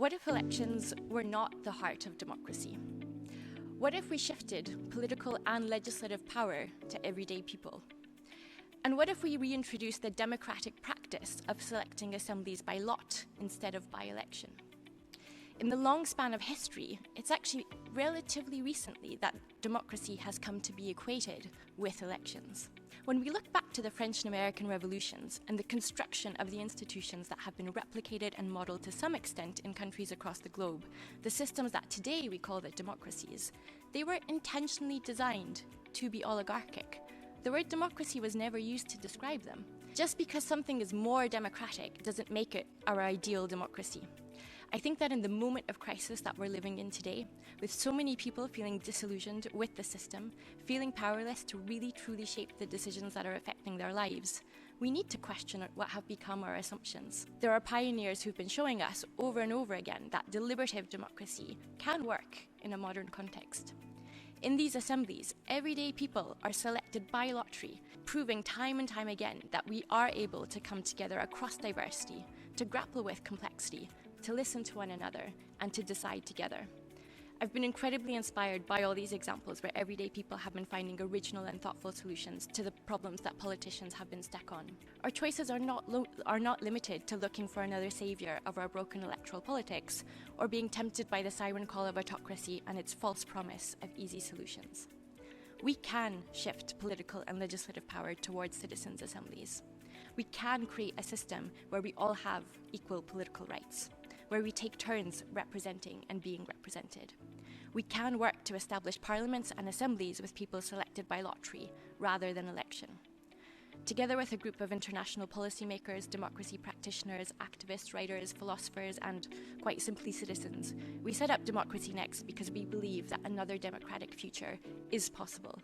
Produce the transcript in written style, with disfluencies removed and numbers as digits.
What if elections were not the heart of democracy? What if we shifted political and legislative power to everyday people? And what if we reintroduced the democratic practice of selecting assemblies by lot instead of by election? In the long span of history, it's actually relatively recently that democracy has come to be equated with elections. When we look back to the French and American revolutions and the construction of the institutions that have been replicated and modelled to some extent in countries across the globe, the systems that today we call the democracies, they were intentionally designed to be oligarchic. The word democracy was never used to describe them. Just because something is more democratic doesn't make it our ideal democracy. I think that in the moment of crisis that we're living in today, with so many people feeling disillusioned with the system, feeling powerless to really truly shape the decisions that are affecting their lives, we need to question what have become our assumptions. There are pioneers who've been showing us over and over again that deliberative democracy can work in a modern context. In these assemblies, everyday people are selected by lottery, proving time and time again that we are able to come together across diversity, to grapple with complexity, to listen to one another, and to decide together. I've been incredibly inspired by all these examples where everyday people have been finding original and thoughtful solutions to the problems that politicians have been stuck on. Our choices are not limited to looking for another saviour of our broken electoral politics, or being tempted by the siren call of autocracy and its false promise of easy solutions. We can shift political and legislative power towards citizens' assemblies. We can create a system where we all have equal political rights, where we take turns representing and being represented. We can work to establish parliaments and assemblies with people selected by lottery rather than election. Together with a group of international policymakers, democracy practitioners, activists, writers, philosophers, and quite simply citizens, we set up Democracy Next because we believe that another democratic future is possible.